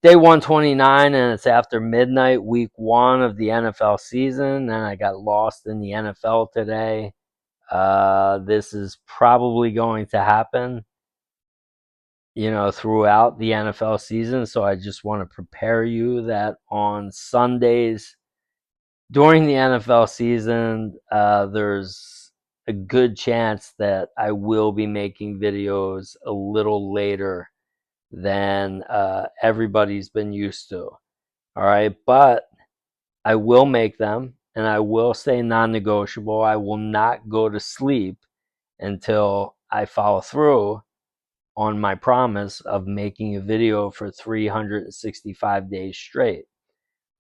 day 129, and it's after midnight, week 1 of the NFL season, and I got lost in the NFL today. This is probably going to happen, throughout the NFL season. So I just want to prepare you that on Sundays during the NFL season, there's a good chance that I will be making videos a little later than everybody's been used to. All right, but I will make them, and I will stay non-negotiable. I will not go to sleep until I follow through on my promise of making a video for 365 days straight.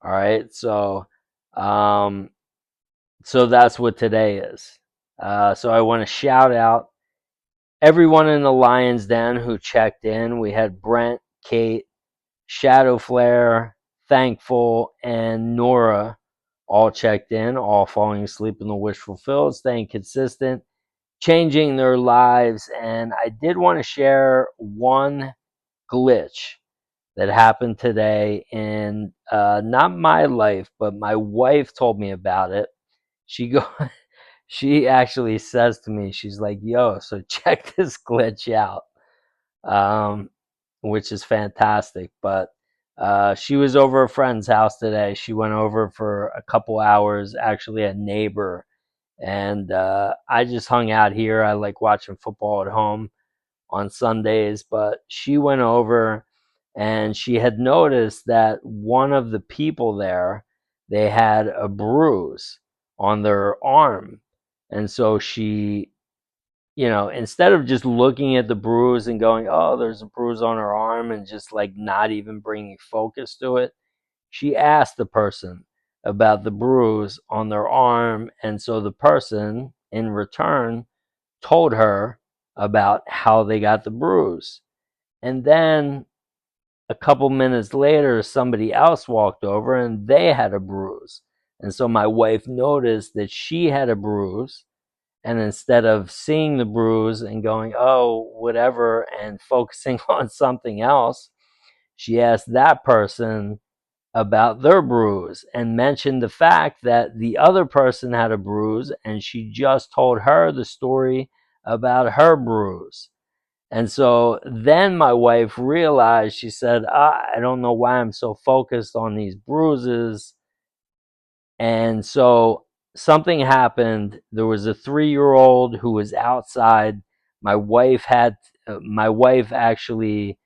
All right, um, so that's what today is. So I want to shout out everyone in the Lions Den who checked in. We had Brent, Kate, Shadow Flare, Thankful, and Nora all checked in, all falling asleep in the wish fulfilled, staying consistent, changing their lives. And I did want to share one glitch that happened today in not my life, but my wife told me about it. She go she actually says to me, she's like, "Yo, so check this glitch out." Um, which is fantastic. But she was over a friend's house today. She went over for a couple hours, actually a neighbor, and I just hung out here. I like watching football at home on Sundays, but she went over and she had noticed that one of the people there, they had a bruise on their arm. And so she, instead of just looking at the bruise and going, "Oh, there's a bruise on her arm," and just like not even bringing focus to it, she asked the person about the bruise on their arm. And so the person in return told her about how they got the bruise. And then a couple minutes later, somebody else walked over and they had a bruise. And so my wife noticed that she had a bruise. And instead of seeing the bruise and going, "Oh, whatever," and focusing on something else, she asked that person about their bruise and mentioned the fact that the other person had a bruise and she just told her the story about her bruise. And so then my wife realized, she said, "I don't know why I'm so focused on these bruises." And so something happened. There was a 3-year-old who was outside. My wife actually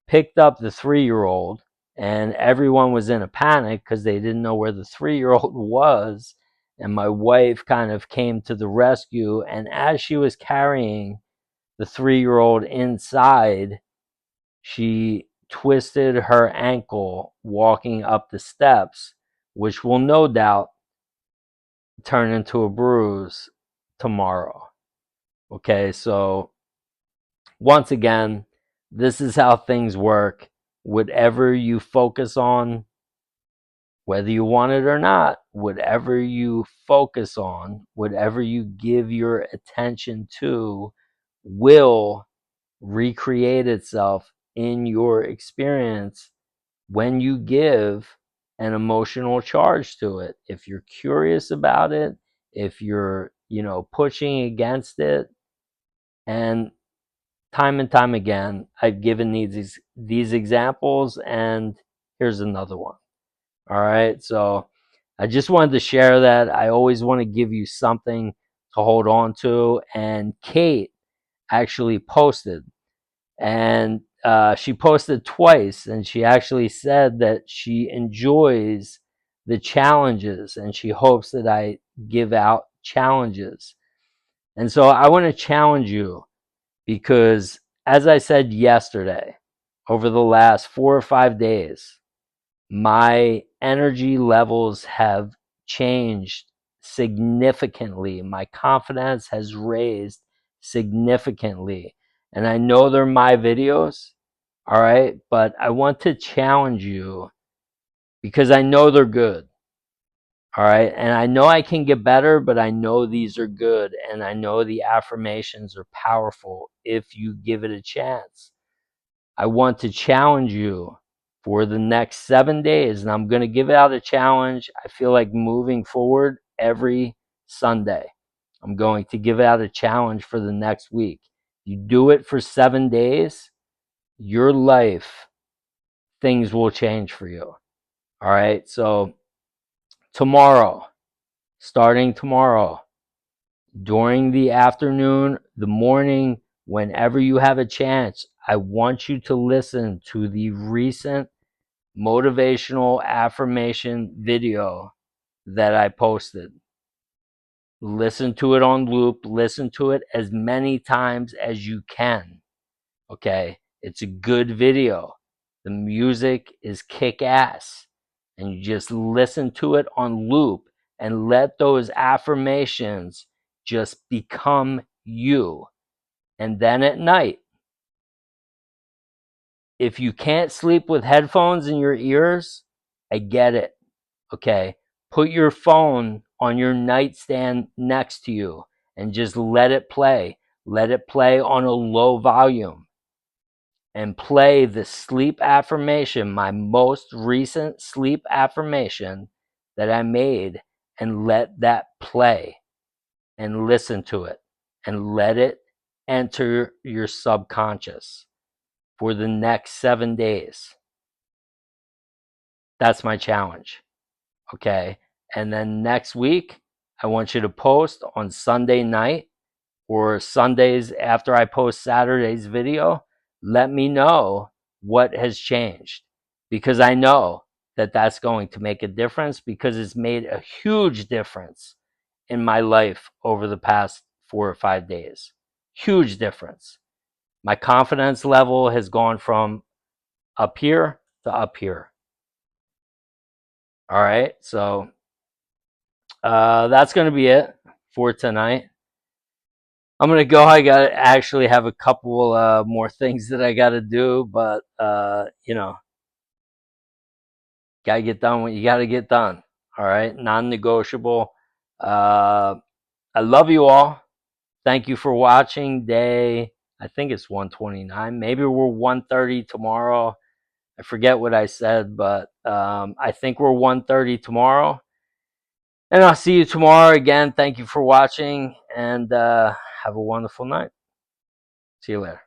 picked up the 3-year-old, and everyone was in a panic because they didn't know where the 3-year-old was. And my wife kind of came to the rescue. And as she was carrying the 3-year-old inside, she twisted her ankle walking up the steps, which will no doubt turn into a bruise tomorrow. Okay, so once again, this is how things work. Whatever you focus on, whether you want it or not, whatever you focus on, whatever you give your attention to, will recreate itself in your experience when you give an emotional charge to it. If you're curious about it, if you're, pushing against it. And time again, I've given these examples, and here's another one. All right, so I just wanted to share that. I always want to give you something to hold on to. And Kate actually posted, and she posted twice, and she actually said that she enjoys the challenges and she hopes that I give out challenges. And so I want to challenge you, because as I said yesterday, over the last 4 or 5 days, my energy levels have changed significantly. My confidence has raised significantly. And I know they're my videos, all right? But I want to challenge you because I know they're good, all right? And I know I can get better, but I know these are good. And I know the affirmations are powerful if you give it a chance. I want to challenge you for the next 7 days. And I'm going to give out a challenge. I feel like moving forward every Sunday, I'm going to give out a challenge for the next week. You do it for 7 days, your life, things will change for you. All right. So, tomorrow, starting tomorrow, during the afternoon, the morning, whenever you have a chance, I want you to listen to the recent motivational affirmation video that I posted. Listen to it on loop, listen to it as many times as you can. Okay? It's a good video. The music is kick ass. And you just listen to it on loop and let those affirmations just become you. And then at night, if you can't sleep with headphones in your ears, I get it. Okay. Put your phone on your nightstand next to you and just let it play. Let it play on a low volume and play the sleep affirmation, my most recent sleep affirmation that I made, and let that play and listen to it and let it enter your subconscious for the next 7 days. That's my challenge. Okay. And then next week, I want you to post on Sunday night or Sundays after I post Saturday's video. Let me know what has changed, because I know that that's going to make a difference, because it's made a huge difference in my life over the past 4 or 5 days. Huge difference. My confidence level has gone from up here to up here. All right. So that's going to be it for tonight. I'm going to go. I got to actually have a couple more things that I got to do, but, got to get done what you got to get done. All right. Non-negotiable. I love you all. Thank you for watching day, I think it's 129. Maybe we're 130 tomorrow. I forget what I said, but I think we're 130 tomorrow. And I'll see you tomorrow again. Thank you for watching, and have a wonderful night. See you later.